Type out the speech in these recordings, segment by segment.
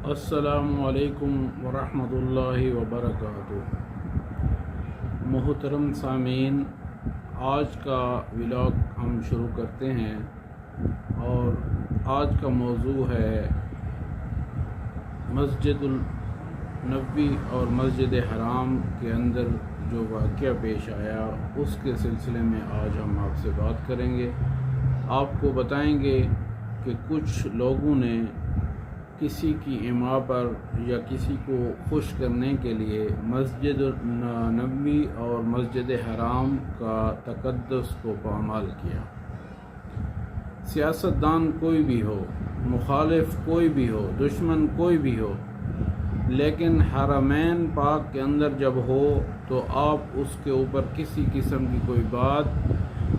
السلام علیکم ورحمۃ اللہ وبرکاتہ۔ محترم سامعین، آج کا ولاگ ہم شروع کرتے ہیں اور آج کا موضوع ہے مسجد النبوی اور مسجد حرام کے اندر جو واقعہ پیش آیا اس کے سلسلے میں آج ہم آپ سے بات کریں گے۔ آپ کو بتائیں گے کہ کچھ لوگوں نے کسی کی ایما پر یا کسی کو خوش کرنے کے لیے مسجد نبوی اور مسجد حرام کا تقدس کو پامال کیا۔ سیاستدان کوئی بھی ہو، مخالف کوئی بھی ہو، دشمن کوئی بھی ہو، لیکن حرمین پاک کے اندر جب ہو تو آپ اس کے اوپر کسی قسم کی کوئی بات،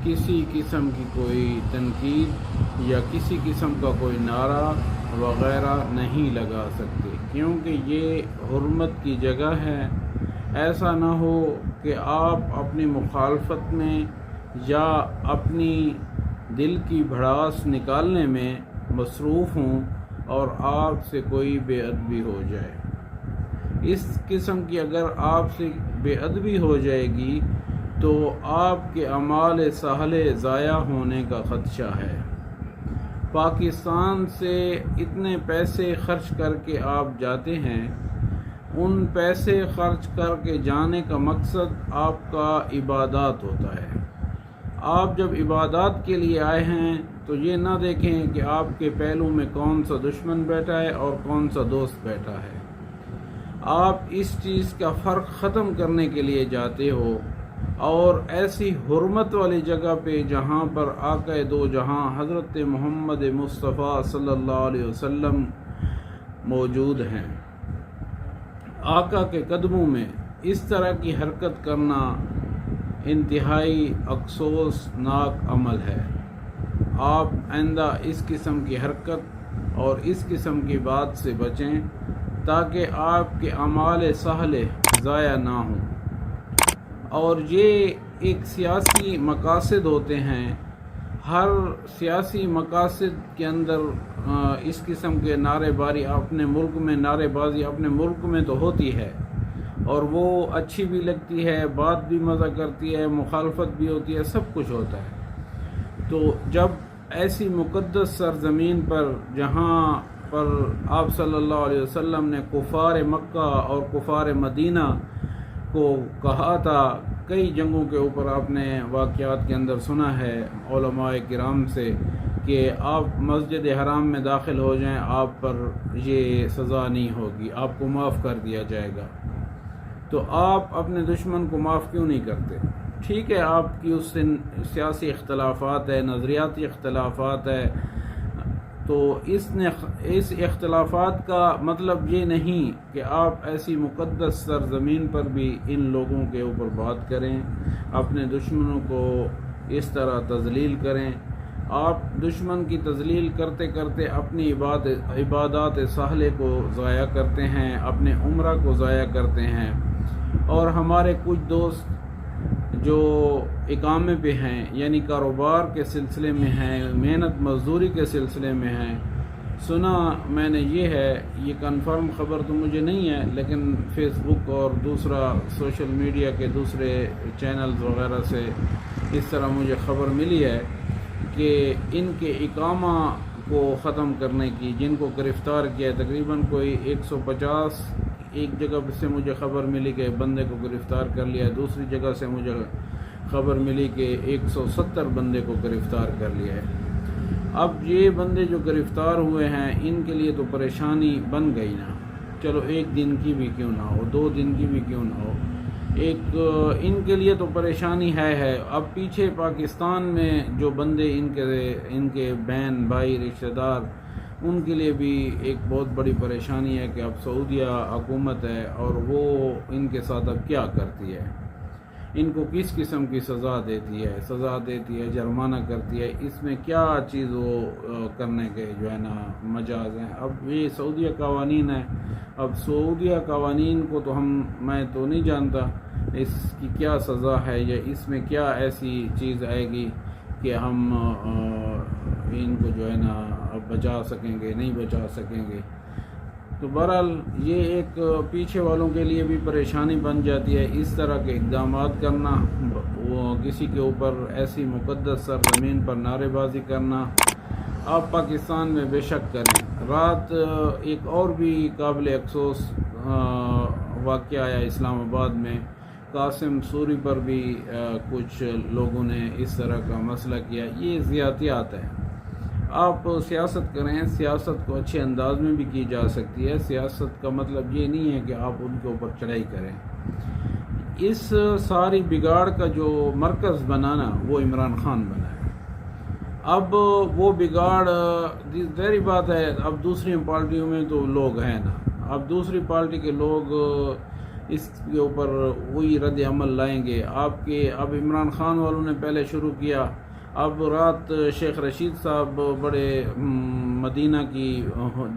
کسی قسم کی کوئی تنقید یا کسی قسم کا کوئی نعرہ وغیرہ نہیں لگا سکتے، کیونکہ یہ حرمت کی جگہ ہے۔ ایسا نہ ہو کہ آپ اپنی مخالفت میں یا اپنی دل کی بھڑاس نکالنے میں مصروف ہوں اور آپ سے کوئی بے ادبی ہو جائے۔ اس قسم کی اگر آپ سے بے ادبی ہو جائے گی تو آپ کے اعمال صالح ضائع ہونے کا خدشہ ہے۔ پاکستان سے اتنے پیسے خرچ کر کے آپ جاتے ہیں، ان پیسے خرچ کر کے جانے کا مقصد آپ کا عبادات ہوتا ہے۔ آپ جب عبادات کے لیے آئے ہیں تو یہ نہ دیکھیں کہ آپ کے پہلو میں کون سا دشمن بیٹھا ہے اور کون سا دوست بیٹھا ہے۔ آپ اس چیز کا فرق ختم کرنے کے لیے جاتے ہو اور ایسی حرمت والی جگہ پہ جہاں پر آقا دو جہاں حضرت محمد مصطفیٰ صلی اللہ علیہ وسلم موجود ہیں، آقا کے قدموں میں اس طرح کی حرکت کرنا انتہائی افسوسناک عمل ہے۔ آپ آئندہ اس قسم کی حرکت اور اس قسم کی بات سے بچیں تاکہ آپ کے اعمال صالح ضائع نہ ہوں۔ اور یہ ایک سیاسی مقاصد ہوتے ہیں، ہر سیاسی مقاصد کے اندر اس قسم کے نعرے باری اپنے ملک میں نعرے بازی اپنے ملک میں تو ہوتی ہے اور وہ اچھی بھی لگتی ہے، بات بھی مزہ کرتی ہے، مخالفت بھی ہوتی ہے، سب کچھ ہوتا ہے۔ تو جب ایسی مقدس سرزمین پر جہاں پر آپ صلی اللہ علیہ وسلم نے کفار مکہ اور کفار مدینہ کو کہا تھا، کئی جنگوں کے اوپر آپ نے واقعات کے اندر سنا ہے علماء کرام سے کہ آپ مسجد حرام میں داخل ہو جائیں، آپ پر یہ سزا نہیں ہوگی، آپ کو معاف کر دیا جائے گا۔ تو آپ اپنے دشمن کو معاف کیوں نہیں کرتے؟ ٹھیک ہے، آپ کی اس سے سیاسی اختلافات ہے، نظریاتی اختلافات ہے، تو اس اختلافات کا مطلب یہ نہیں کہ آپ ایسی مقدس سرزمین پر بھی ان لوگوں کے اوپر بات کریں، اپنے دشمنوں کو اس طرح تذلیل کریں۔ آپ دشمن کی تذلیل کرتے کرتے اپنی عبادات صالح کو ضائع کرتے ہیں، اپنے عمرہ کو ضائع کرتے ہیں۔ اور ہمارے کچھ دوست جو اقامے پہ ہیں، یعنی کاروبار کے سلسلے میں ہیں، محنت مزدوری کے سلسلے میں ہیں، سنا میں نے یہ کنفرم خبر تو مجھے نہیں ہے، لیکن فیس بک اور دوسرا سوشل میڈیا کے دوسرے چینلز وغیرہ سے اس طرح مجھے خبر ملی ہے کہ ان کے اقامہ کو ختم کرنے کی جن کو گرفتار کیا ہے، تقریباً کوئی 150 ایک جگہ سے مجھے خبر ملی کہ بندے کو گرفتار کر لیا ہے، دوسری جگہ سے مجھے خبر ملی کہ 170 بندے کو گرفتار کر لیا ہے۔ اب یہ بندے جو گرفتار ہوئے ہیں ان کے لیے تو پریشانی بن گئی نا، چلو ایک دن کی بھی کیوں نہ ہو، 2 دن کی بھی کیوں نہ ہو، ان کے لیے تو پریشانی ہے۔ اب پیچھے پاکستان میں جو بندے ان کے بہن بھائی رشتہ دار، ان کے لیے بھی ایک بہت بڑی پریشانی ہے کہ اب سعودیہ حکومت ہے اور وہ ان کے ساتھ اب کیا کرتی ہے، ان کو کس قسم کی سزا دیتی ہے، جرمانہ کرتی ہے، اس میں کیا چیز وہ کرنے کے جو ہے نا مجاز ہیں۔ اب یہ سعودیہ قوانین ہے، اب سعودیہ قوانین کو تو میں تو نہیں جانتا اس کی کیا سزا ہے یا اس میں کیا ایسی چیز آئے گی کہ ہم ان کو جو ہے نا بچا سکیں گے، نہیں بچا سکیں گے۔ تو بہرحال یہ ایک پیچھے والوں کے لیے بھی پریشانی بن جاتی ہے اس طرح کے اقدامات کرنا، وہ کسی کے اوپر ایسی مقدس سرزمین پر نعرے بازی کرنا۔ آپ پاکستان میں بے شک کریں۔ رات ایک اور بھی قابل افسوس واقعہ آیا اسلام آباد میں، قاسم سوری پر بھی کچھ لوگوں نے اس طرح کا مسئلہ کیا۔ یہ زیادتیات ہیں۔ آپ سیاست کریں، سیاست کو اچھے انداز میں بھی کی جا سکتی ہے۔ سیاست کا مطلب یہ نہیں ہے کہ آپ ان کے اوپر چڑھائی کریں۔ اس ساری بگاڑ کا جو مرکز بنانا وہ عمران خان بنا ہے۔ اب وہ بگاڑ ظاہری بات ہے، اب دوسری پارٹیوں میں تو لوگ ہیں نا، اب دوسری پارٹی کے لوگ اس کے اوپر وہی رد عمل لائیں گے۔ اب عمران خان والوں نے پہلے شروع کیا، اب رات شیخ رشید صاحب بڑے مدینہ کی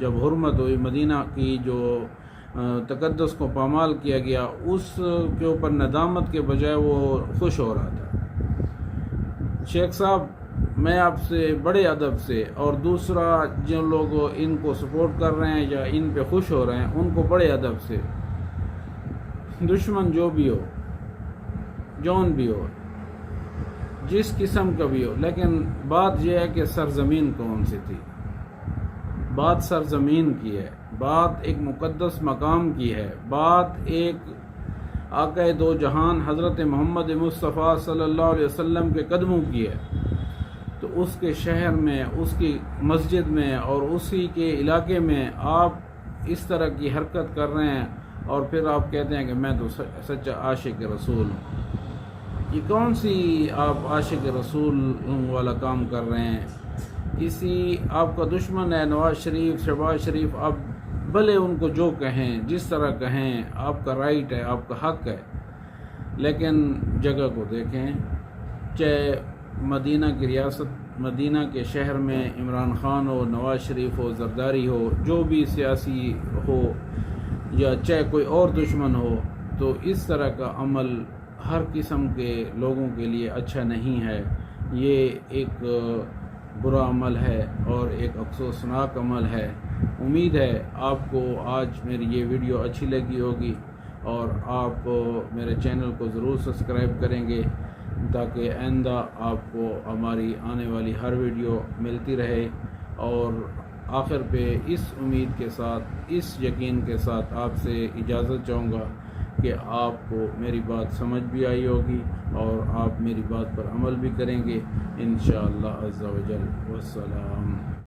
جب حرمت ہوئی، مدینہ کی جو تقدس کو پامال کیا گیا، اس کے اوپر ندامت کے بجائے وہ خوش ہو رہا تھا۔ شیخ صاحب میں آپ سے بڑے ادب سے، اور دوسرا جو لوگ ان کو سپورٹ کر رہے ہیں یا ان پہ خوش ہو رہے ہیں ان کو بڑے ادب سے، دشمن جو بھی ہو، جون بھی ہو، جس قسم کا بھی ہو، لیکن بات یہ ہے کہ سرزمین کون سی تھی؟ بات سرزمین کی ہے، بات ایک مقدس مقام کی ہے، بات ایک آقا دو جہان حضرت محمد مصطفیٰ صلی اللہ علیہ وسلم کے قدموں کی ہے۔ تو اس کے شہر میں، اس کی مسجد میں اور اسی کے علاقے میں آپ اس طرح کی حرکت کر رہے ہیں، اور پھر آپ کہتے ہیں کہ میں تو سچا عاشق رسول ہوں۔ یہ کون سی آپ عاشق رسول والا کام کر رہے ہیں؟ کسی آپ کا دشمن ہے نواز شریف، شہباز شریف، آپ بھلے ان کو جو کہیں، جس طرح کہیں، آپ کا رائٹ ہے، آپ کا حق ہے، لیکن جگہ کو دیکھیں۔ چاہے مدینہ کی ریاست، مدینہ کے شہر میں عمران خان ہو، نواز شریف ہو، زرداری ہو، جو بھی سیاسی ہو، یا چاہے کوئی اور دشمن ہو، تو اس طرح کا عمل ہر قسم کے لوگوں کے لیے اچھا نہیں ہے۔ یہ ایک برا عمل ہے اور ایک افسوسناک عمل ہے۔ امید ہے آپ کو آج میری یہ ویڈیو اچھی لگی ہوگی، اور آپ میرے چینل کو ضرور سبسکرائب کریں گے تاکہ آئندہ آپ کو ہماری آنے والی ہر ویڈیو ملتی رہے۔ اور آخر پہ اس امید کے ساتھ، اس یقین کے ساتھ آپ سے اجازت چاہوں گا کہ آپ کو میری بات سمجھ بھی آئی ہوگی اور آپ میری بات پر عمل بھی کریں گے انشاءاللہ عز و جل۔ والسلام۔